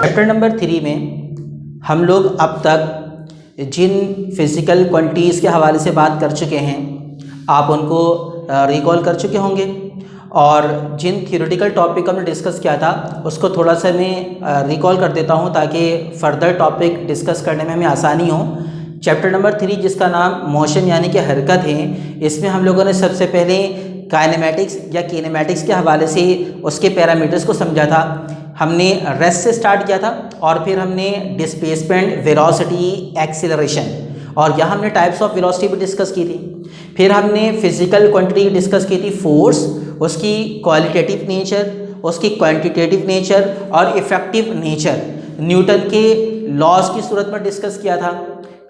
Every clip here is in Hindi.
चैप्टर नंबर 3 में हम लोग अब तक जिन फिज़िकल क्वांटिटीज़ के हवाले से बात कर चुके हैं आप उनको रिकॉल कर चुके होंगे, और जिन थियोरेटिकल टॉपिक हमने डिस्कस किया था उसको थोड़ा सा मैं रिकॉल कर देता हूं ताकि फ़र्दर टॉपिक डिस्कस करने में हमें आसानी हो। चैप्टर नंबर 3 जिसका नाम मोशन यानी कि हरकत है, इसमें हम लोगों ने सबसे पहले काइनेमैटिक्स या कीनेमैटिक्स के हवाले से उसके पैरामीटर्स को समझा था। हमने रेस्ट से स्टार्ट किया था और फिर हमने डिस्प्लेसमेंट, वेलोसिटी, एक्सीलरेशन, और यहाँ हमने टाइप्स ऑफ वेलोसिटी भी डिस्कस की थी। फिर हमने फिज़िकल क्वांटिटी डिस्कस की थी, फोर्स, उसकी क्वालिटेटिव नेचर, उसकी क्वांटिटेटिव नेचर और इफ़ेक्टिव नेचर, न्यूटन के लॉज की सूरत में डिस्कस किया था।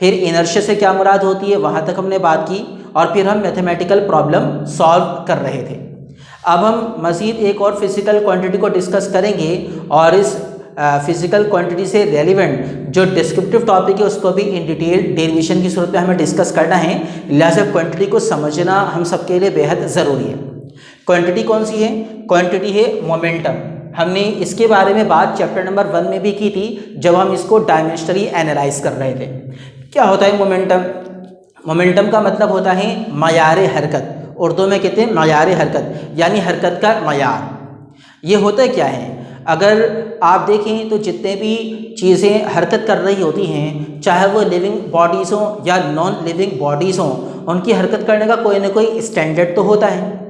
फिर इनर्शिया से क्या मुराद होती है वहाँ तक हमने बात की, और फिर हम मैथमेटिकल प्रॉब्लम सॉल्व कर रहे थे। अब हम मज़ीद एक और फिज़िकल क्वांटिटी को डिस्कस करेंगे और इस फिज़िकल क्वांटिटी से रेलिवेंट जो डिस्क्रिप्टिव टॉपिक है उसको भी इन डिटेल डेरिवेशन की सूरत में हमें डिस्कस करना है। लिहाजा क्वांटिटी को समझना हम सबके लिए बेहद ज़रूरी है। क्वांटिटी कौन सी है? क्वांटिटी है मोमेंटम। हमने इसके बारे में बात चैप्टर नंबर 1 में भी की थी जब हम इसको डायमेंशनली एनालाइज कर रहे थे। क्या होता है मोमेंटम? मोमेंटम का मतलब होता है मयार हरकत। उर्दू में कहते हैं मयार हरकत, यानी हरकत का मयार। ये होता क्या है? अगर आप देखें तो जितने भी चीज़ें हरकत कर रही होती हैं, चाहे वो लिविंग बॉडीज़ हों या नॉन लिविंग बॉडीज़ हों, उनकी हरकत करने का कोई ना कोई स्टैंडर्ड तो होता है।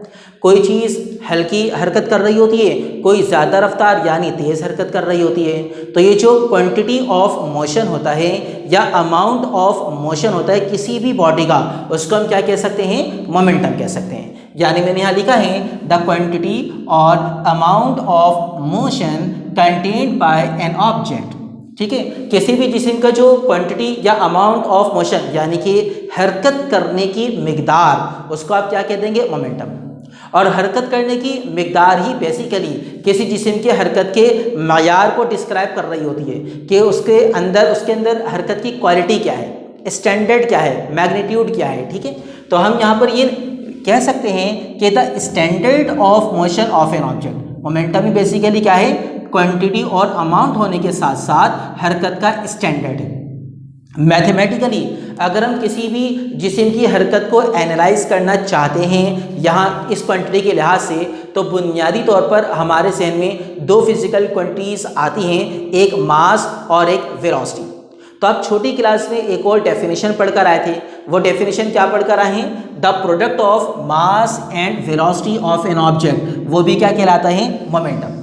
कोई चीज़ हल्की हरकत कर रही होती है, कोई ज़्यादा रफ्तार यानी तेज़ हरकत कर रही होती है। तो ये जो क्वांटिटी ऑफ मोशन होता है या अमाउंट ऑफ मोशन होता है किसी भी बॉडी का, उसको हम क्या कह सकते हैं? मोमेंटम कह सकते हैं। यानी मैंने यहाँ लिखा है द क्वांटिटी और amount of motion contained by an object. ठीक है, किसी भी जिस्म का जो क्वांटिटी या अमाउंट ऑफ मोशन यानी कि हरकत करने की मिकदार, उसको आप क्या कह देंगे? मोमेंटम। और हरकत करने की मिकदार ही बेसिकली किसी जिस्म के हरकत के मयार को डिस्क्राइब कर रही होती है कि उसके अंदर हरकत की क्वालिटी क्या है, स्टैंडर्ड क्या है, मैग्नीट्यूड क्या है। ठीक है, तो हम यहाँ पर ये कह सकते हैं कि the standard of motion of an object. Momentum he basically क्या है? क्वांटिटी और अमाउंट होने के साथ साथ हरकत का स्टैंडर्ड है। मैथमेटिकली अगर हम किसी भी जिस्म की हरकत को एनालाइज करना चाहते हैं यहाँ इस क्वांटिटी के लिहाज से, तो बुनियादी तौर पर हमारे जहन में दो फिज़िकल क्वांटिटीज़ आती हैं, एक मास और एक वेलोसिटी। तो आप छोटी क्लास में एक और डेफिनेशन पढ़कर आए थे। वो डेफिनेशन क्या पढ़कर आए हैं? The product of mass and velocity of an object, वो भी क्या कहलाता है? मोमेंटम।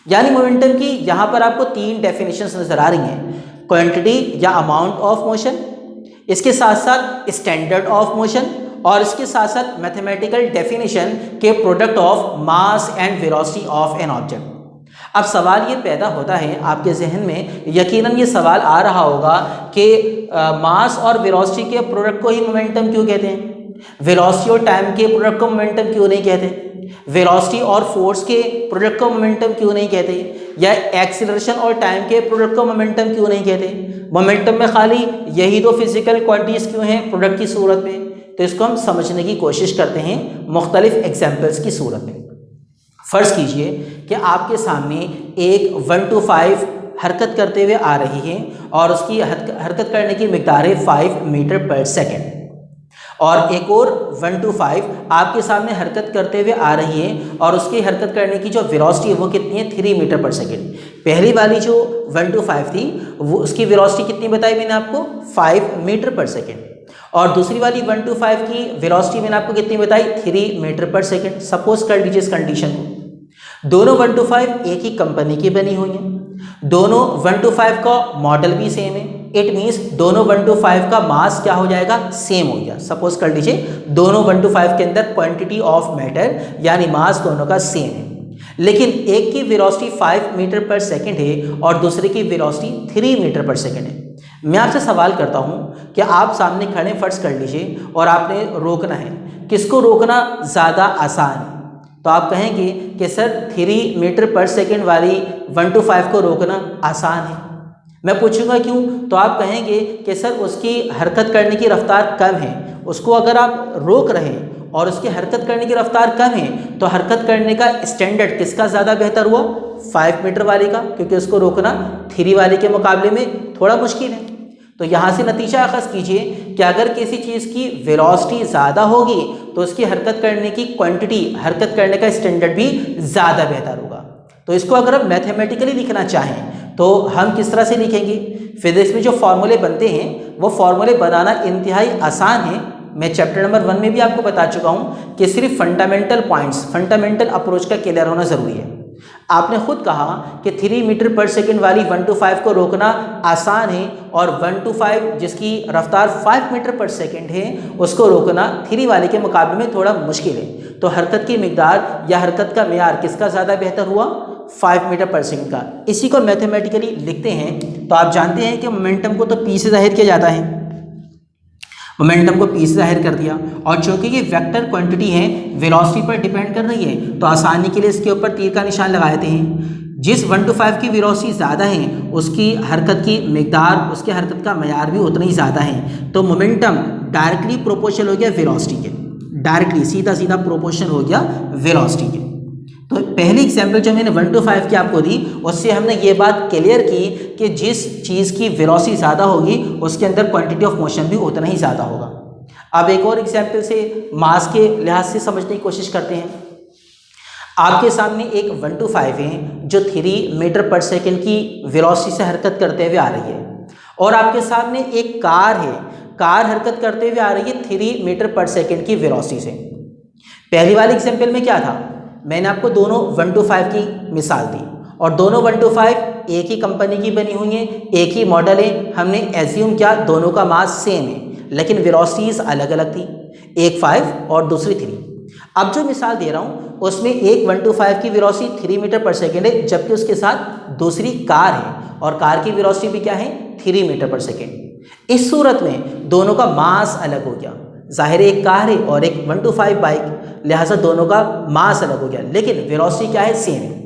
यानी मोमेंटम की यहाँ पर आपको 3 डेफिनेशंस नजर आ रही हैं, क्वांटिटी या अमाउंट ऑफ मोशन, इसके साथ साथ स्टैंडर्ड ऑफ मोशन, और इसके साथ साथ मैथमेटिकल डेफिनेशन के product of mass and velocity of an object. अब सवाल ये पैदा होता है आपके जहन में, यकीनन ये सवाल आ रहा होगा कि मास और वेलोसिटी के प्रोडक्ट को ही मोमेंटम क्यों कहते हैं? वेलोसिटी और टाइम के प्रोडक्ट को मोमेंटम क्यों नहीं कहते? वेलोसिटी और फोर्स के प्रोडक्ट को मोमेंटम क्यों नहीं कहते? या एक्सीलरेशन और टाइम के प्रोडक्ट को मोमेंटम क्यों नहीं कहते? मोमेंटम में खाली यही दो फिजिकल क्वांटिटीज़ क्यों हैं प्रोडक्ट की सूरत में? तो इसको हम समझने की कोशिश करते हैं मुख्तलिफ एग्जाम्पल्स की सूरत में। फ़र्ज़ कीजिए कि आपके सामने एक 1 to 5 हरकत करते हुए आ रही है और उसकी हरकत करने की मिकदार है 5 मीटर पर सेकेंड, और एक और 1 to 5 आपके सामने हरकत करते हुए आ रही है और उसकी हरकत करने की जो वेलोसिटी है वो कितनी है? 3 मीटर पर सेकेंड। पहली वाली जो 1 to 5 थी वो उसकी वेलोसिटी कितनी बताई मैंने आपको? 5 मीटर पर सेकेंड। और दूसरी वाली 1 to 5 की वेलोसिटी मैंने आपको कितनी बताई? 3 मीटर पर सेकेंड। सपोज कर लीजिए इस कंडीशन को, दोनों 1 to 5 एक ही कंपनी की बनी हुई हैं, दोनों 1 to 5 का मॉडल भी सेम है। इट मीन्स दोनों 1 to 5 का मास क्या हो जाएगा? सेम हो गया। सपोज कर लीजिए दोनों 1 to 5 के अंदर क्वांटिटी ऑफ मैटर यानी मास दोनों का सेम है, लेकिन एक की वेलोसिटी 5 मीटर पर सेकेंड है और दूसरे की वेलोसिटी 3 मीटर पर सेकेंड है। मैं आपसे सवाल करता हूं कि आप सामने खड़े फर्ज कर लीजिए और आपने रोकना है, किसको रोकना ज़्यादा आसान है? तो आप कहेंगे कि सर 3 मीटर पर सेकेंड वाली 1 to 5 को रोकना आसान है। मैं पूछूंगा क्यों? तो आप कहेंगे कि सर उसकी हरकत करने की रफ्तार कम है, उसको अगर आप रोक रहे हैं और उसकी हरकत करने की रफ्तार कम है, तो हरकत करने का स्टैंडर्ड किसका ज़्यादा बेहतर हुआ? 5 मीटर वाले का, क्योंकि उसको रोकना 3 वाले के मुकाबले में थोड़ा मुश्किल है। तो यहाँ से नतीजा अखज़ कीजिए कि अगर किसी चीज़ की वेलोसिटी ज़्यादा होगी तो उसकी हरकत करने की क्वांटिटी, हरकत करने का स्टैंडर्ड भी ज़्यादा बेहतर होगा। तो इसको अगर हम मैथमेटिकली लिखना चाहें तो हम किस तरह से लिखेंगे? फिजिक्स में जो फार्मूले बनते हैं वो फार्मूले बनाना इंतहाई आसान है। मैं चैप्टर नंबर 1 में भी आपको बता चुका हूँ कि सिर्फ फंडामेंटल पॉइंट्स, फंडामेंटल अप्रोच का क्लियर होना ज़रूरी है। आपने खुद कहा कि 3 मीटर पर सेकंड वाली 125 को रोकना आसान है और 125 जिसकी रफ्तार 5 मीटर पर सेकंड है उसको रोकना 3 वाले के मुकाबले में थोड़ा मुश्किल है। तो हरकत की मिकदार या हरकत का मेयार किसका ज़्यादा बेहतर हुआ? 5 मीटर पर सेकंड का। इसी को मैथमेटिकली लिखते हैं तो आप जानते हैं कि मोमेंटम को तो पी से जाहिर किया जाता है, मोमेंटम को पी से जाहिर कर दिया, और चूंकि ये वेक्टर क्वांटिटी है, वेलोसिटी पर डिपेंड कर रही है, तो आसानी के लिए इसके ऊपर तीर का निशान लगा देते हैं। जिस 125 की वेलोसिटी ज़्यादा है उसकी हरकत की मिकदार, उसकी हरकत का मयार भी उतना ही ज़्यादा है। तो मोमेंटम डायरेक्टली प्रोपोर्शनल हो गया वेलोसिटी के, डायरेक्टली सीधा सीधा प्रोपोर्शनल हो गया वेलोसिटी के। तो पहली एग्जाम्पल जो मैंने 125 की आपको दी उससे हमने ये बात क्लियर की कि जिस चीज़ की वेलोसिटी ज़्यादा होगी उसके अंदर क्वांटिटी ऑफ मोशन भी उतना ही ज़्यादा होगा। अब एक और एग्जाम्पल से मास के लिहाज से समझने की कोशिश करते हैं। आपके सामने एक 125 है जो 3 मीटर पर सेकंड की वेलोसिटी से हरकत करते हुए आ रही है, और आपके सामने एक कार है, कार हरकत करते हुए आ रही है 3 मीटर पर सेकंड की वेलोसिटी से। पहली वाले एग्जाम्पल में क्या था? मैंने आपको दोनों 125 की मिसाल दी और दोनों 125 एक ही कंपनी की बनी हुई हैं, एक ही मॉडल है। हमने एज्यूम किया दोनों का मास सेम है, लेकिन वेलोसिटीज अलग अलग थी, एक 5 और दूसरी 3। अब जो मिसाल दे रहा हूँ उसमें एक 125 की वेलोसिटी 3 मीटर पर सेकेंड है, जबकि उसके साथ दूसरी कार है और कार की वेलोसिटी भी क्या है? 3 मीटर पर सेकेंड। इस सूरत में दोनों का मास अलग हो गया। जाहिर है एक कार है और एक 125 बाइक, लिहाजा दोनों का मास अलग हो गया, लेकिन वेलोसिटी क्या है? सेम है।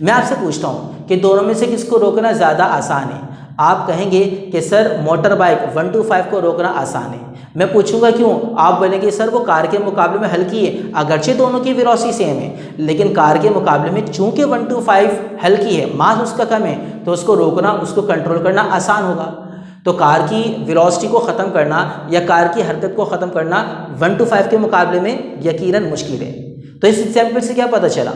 मैं आपसे पूछता हूँ कि दोनों में से किसको रोकना ज़्यादा आसान है? आप कहेंगे कि सर मोटर बाइक 125 को रोकना आसान है। मैं पूछूंगा क्यों? आप बोलेंगे सर वो कार के मुकाबले में हल्की है। अगरचे दोनों की वेलोसिटी सेम है, लेकिन कार के मुकाबले में चूंकि 125 हल्की है, मास उसका कम है, तो उसको रोकना, उसको कंट्रोल करना आसान होगा। तो कार की वेलोसिटी को ख़त्म करना या कार की हरकत को ख़त्म करना 125 के मुकाबले में यकीनन मुश्किल है। तो इस एग्जाम्पल से क्या पता चला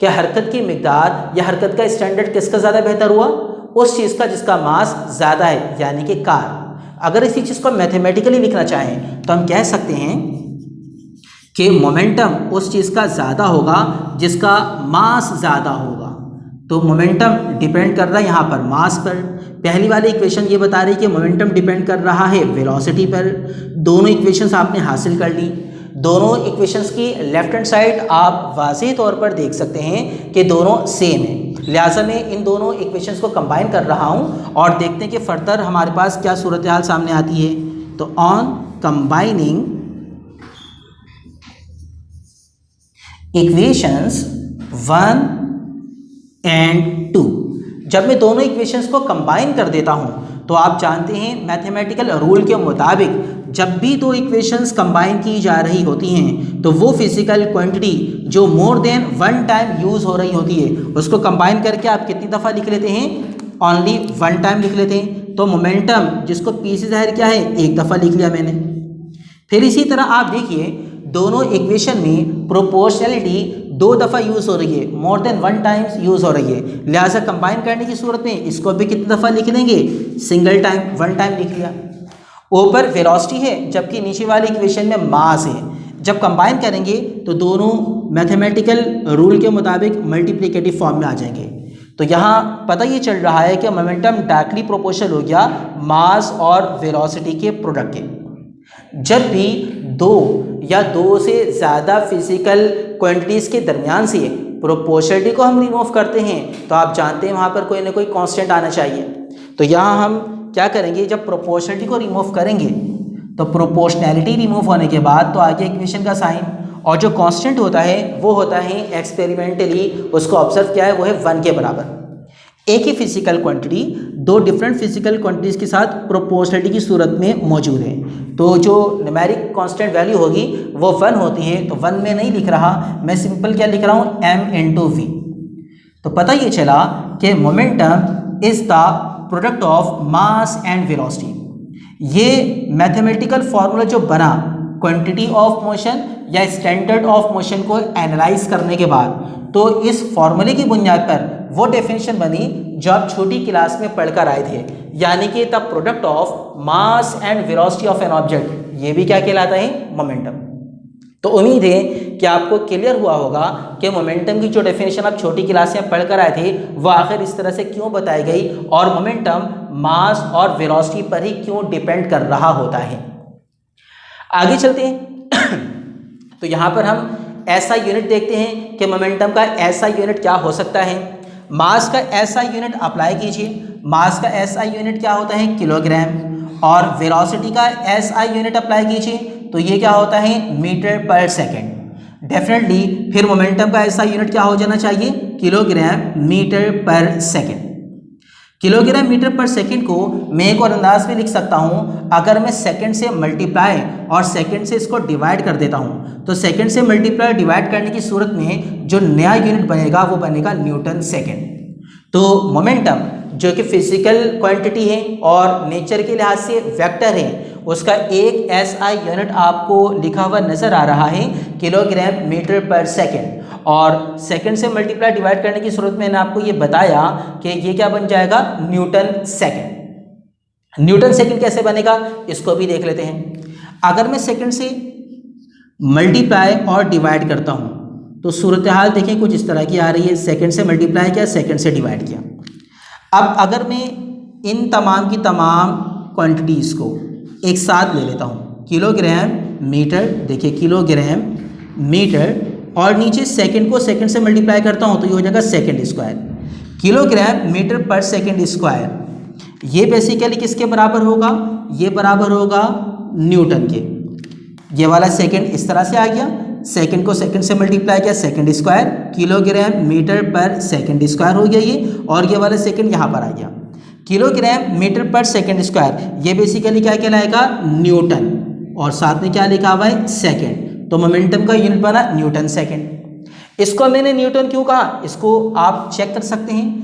कि हरकत की मिकदार या हरकत का स्टैंडर्ड किसका ज़्यादा बेहतर हुआ? उस चीज़ का जिसका मास ज़्यादा है, यानी कि कार। अगर इसी चीज़ को मैथमेटिकली लिखना चाहें तो हम कह सकते हैं कि मोमेंटम उस चीज़ का ज़्यादा होगा जिसका मास ज़्यादा होगा। तो मोमेंटम डिपेंड कर रहा है यहाँ पर मास पर। पहली वाली इक्वेशन ये बता रही है कि मोमेंटम डिपेंड कर रहा है वेलोसिटी पर। दोनों इक्वेशंस आपने हासिल कर ली। दोनों इक्वेशंस की लेफ्ट हैंड साइड आप वाज़ेह तौर पर देख सकते हैं कि दोनों सेम है। लिहाजा मैं इन दोनों इक्वेशंस को कंबाइन कर रहा हूँ और देखते हैं कि फर्दर हमारे पास क्या सूरत हाल सामने आती है। तो ऑन कंबाइनिंग इक्वेशंस 1 एंड 2, जब मैं दोनों इक्वेशंस को कंबाइन कर देता हूं तो आप जानते हैं मैथमेटिकल रूल के मुताबिक जब भी दो इक्वेशंस कंबाइन की जा रही होती हैं तो वो फिजिकल क्वांटिटी जो मोर देन 1 टाइम यूज़ हो रही होती है उसको कंबाइन करके आप कितनी दफ़ा लिख लेते हैं? ओनली 1 टाइम लिख लेते हैं। तो मोमेंटम जिसको पी से जाहिर किया है, एक दफ़ा लिख लिया मैंने। फिर इसी तरह आप देखिए दोनों इक्वेशन में प्रोपोर्शनलिटी 2 दफ़ा यूज़ हो रही है, मोर देन 1 टाइम्स यूज़ हो रही है। लिहाजा कंबाइन करने की सूरत में इसको भी कितनी दफ़ा लिख देंगे? सिंगल टाइम, 1 टाइम लिख लिया। ऊपर वेलोसिटी है जबकि नीचे वाली इक्वेशन में मास है। जब कंबाइन करेंगे तो दोनों मैथमेटिकल रूल के मुताबिक मल्टीप्लिकेटिव फॉर्म में आ जाएंगे। तो यहाँ पता ये चल रहा है कि मोमेंटम डायरेक्टली प्रोपोर्शनल हो गया मास और वेलोसिटी के प्रोडक्ट के। जब भी 2 या 2 से ज़्यादा फिजिकल क्वांटिटीज़ के दरमियान से प्रोपोर्शनलिटी को हम रिमूव करते हैं तो आप जानते हैं वहाँ पर कोई ना कोई कांस्टेंट आना चाहिए। तो यहाँ हम क्या करेंगे, जब प्रोपोर्शनलिटी को रिमूव करेंगे तो प्रोपोर्शनैलिटी रिमूव होने के बाद तो आगे इक्वेशन का साइन, और जो कांस्टेंट होता है वो होता है एक्सपेरिमेंटली उसको ऑब्जर्व किया है वो है 1 के बराबर। एक ही फिजिकल क्वांटिटी दो डिफरेंट फिजिकल क्वांटिटीज़ के साथ प्रोपोर्शनलिटी की सूरत में मौजूद है। तो जो न्यूमेरिक कांस्टेंट वैल्यू होगी वो 1 होती है। तो 1 में नहीं लिख रहा, मैं सिंपल क्या लिख रहा हूँ, m/v। तो पता ये चला कि momentum is the product of mass and velocity. ये मैथमेटिकल फॉर्मूला जो बना क्वांटिटी ऑफ मोशन या स्टैंडर्ड ऑफ मोशन को एनालाइज करने के बाद, तो इस फॉर्मूले की बुनियाद पर वो डेफिनेशन बनी जो आप छोटी क्लास में पढ़कर आए थे, यानी कि the product of mass and velocity of an object, ये भी क्या कहलाता है, मोमेंटम। तो उम्मीद है कि आपको क्लियर हुआ होगा कि मोमेंटम की जो डेफिनेशन आप छोटी क्लास में पढ़कर आए थे वो आखिर इस तरह से क्यों बताई गई और मोमेंटम मास और वेलोसिटी पर ही क्यों डिपेंड कर रहा होता है। आगे चलते हैं। तो यहाँ पर हम ऐसा यूनिट देखते हैं कि मोमेंटम का ऐसा यूनिट क्या हो सकता है। मास का ऐसा यूनिट अप्लाई कीजिए। मास का ऐसा यूनिट क्या होता है, किलोग्राम। और वेलोसिटी का ऐसा यूनिट अप्लाई कीजिए तो ये क्या होता है, मीटर पर सेकेंड। डेफिनेटली फिर मोमेंटम का ऐसा यूनिट क्या हो जाना चाहिए, किलोग्राम मीटर पर सेकेंड। किलोग्राम मीटर पर सेकंड को मैं एक और अंदाज में लिख सकता हूं, अगर मैं सेकंड से मल्टीप्लाई और सेकंड से इसको डिवाइड कर देता हूं, तो सेकंड से मल्टीप्लाई डिवाइड करने की सूरत में जो नया यूनिट बनेगा वो बनेगा न्यूटन सेकंड। तो मोमेंटम जो कि फिजिकल क्वांटिटी है और नेचर के लिहाज से वेक्टर है, उसका एक एसआई यूनिट आपको लिखा हुआ नजर आ रहा है, किलोग्राम मीटर पर सेकंड। और सेकंड से मल्टीप्लाई डिवाइड करने की सूरत में मैंने आपको ये बताया कि ये क्या बन जाएगा, न्यूटन सेकंड। न्यूटन सेकंड कैसे बनेगा इसको भी देख लेते हैं। अगर मैं सेकंड से मल्टीप्लाई और डिवाइड करता हूं तो सूरत हाल देखें कुछ इस तरह की आ रही है। सेकंड से मल्टीप्लाई किया, सेकंड से डिवाइड किया। अब अगर मैं इन तमाम की तमाम क्वांटिटीज़ को एक साथ ले लेता हूँ, किलोग्राम मीटर, देखिए किलोग्राम मीटर, और नीचे सेकंड को सेकंड से मल्टीप्लाई करता हूँ तो ये हो जाएगा सेकंड स्क्वायर। किलोग्राम मीटर पर सेकंड स्क्वायर ये बेसिकली किसके बराबर होगा, ये बराबर होगा न्यूटन के। ये वाला सेकंड इस तरह से आ गया, सेकंड को सेकंड से मल्टीप्लाई किया, सेकंड स्क्वायर, किलोग्राम मीटर पर सेकंड स्क्वायर हो गया ये, और ये वाला सेकंड यहाँ पर आ गया। किलोग्राम मीटर पर सेकंड स्क्वायर ये बेसिकली क्या कहलाएगा, न्यूटन, और साथ में क्या लिखा हुआ है, सेकंड। तो मोमेंटम का यूनिट बना न्यूटन सेकंड। इसको मैंने न्यूटन क्यों कहा, इसको आप चेक कर सकते हैं।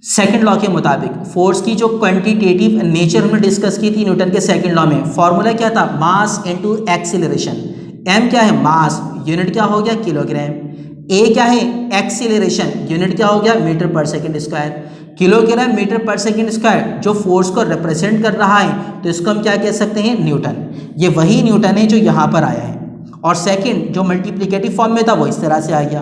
सेकंड लॉ के मुताबिक फोर्स की जो क्वांटिटेटिव नेचर हमने डिस्कस की थी न्यूटन के सेकंड लॉ में, फॉर्मूला क्या था, मास इनटू एक्सीलरेशन। एम क्या है, मास, यूनिट क्या हो गया, किलोग्राम। ए क्या है, एक्सीलरेशन, यूनिट क्या हो गया, मीटर पर सेकंड स्क्वायर। किलोग्राम मीटर पर सेकंड स्क्वायर जो फोर्स को रिप्रेजेंट कर रहा है, तो इसको हम क्या कह सकते हैं, न्यूटन। ये वही न्यूटन है जो यहाँ पर आया है। और सेकंड जो मल्टीप्लिकेटिव फॉर्म में था वो इस तरह से आ गया।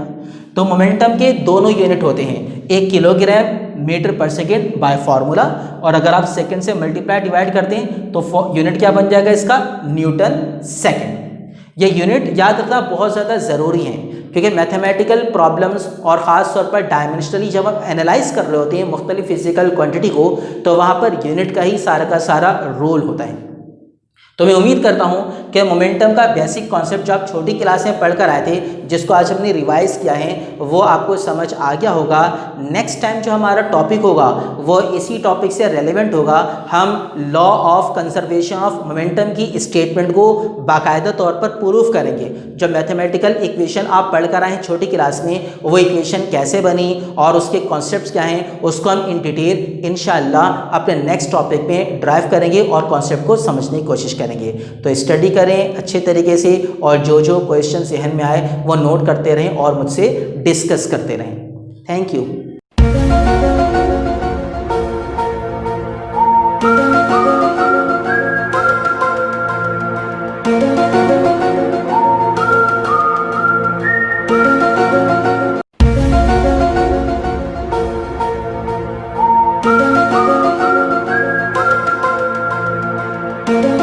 तो मोमेंटम के दोनों यूनिट होते हैं, एक किलोग्राम मीटर पर सेकेंड बाय फार्मूला, और अगर आप सेकंड से मल्टीप्लाई डिवाइड करते हैं तो यूनिट क्या बन जाएगा इसका, न्यूटन सेकंड। ये यूनिट याद रखना बहुत ज़्यादा ज़रूरी है, क्योंकि मैथमेटिकल प्रॉब्लम्स और ख़ास तौर पर डायमेंशनली जब आप एनालाइज कर रहे होते हैं मुख्तलिफ फिजिकल क्वांटिटी को, तो वहाँ पर यूनिट का ही सारा का सारा रोल होता है। तो मैं उम्मीद करता हूँ कि मोमेंटम का बेसिक कॉन्सेप्ट जो आप छोटी क्लास में पढ़कर आए थे, जिसको आज हमने रिवाइज किया है, वो आपको समझ आ गया होगा। नेक्स्ट टाइम जो हमारा टॉपिक होगा वो इसी टॉपिक से रेलेवेंट होगा। हम law of conservation of momentum की स्टेटमेंट को बाकायदा तौर पर प्रूफ करेंगे। जो मैथमेटिकल इक्वेशन आप पढ़कर आए हैं छोटी क्लास में, वो इक्वेशन कैसे बनी और उसके कॉन्सेप्ट्स क्या हैं, उसको हम इन डिटेल इंशाअल्लाह अपने नेक्स्ट टॉपिक में ड्राइव करेंगे और कॉन्सेप्ट को समझने की कोशिश करेंगे। तो स्टडी करें अच्छे तरीके से, और जो जो क्वेश्चन जहन में आए वो नोट करते रहें और मुझसे डिस्कस करते रहें। Thank you. Thank you.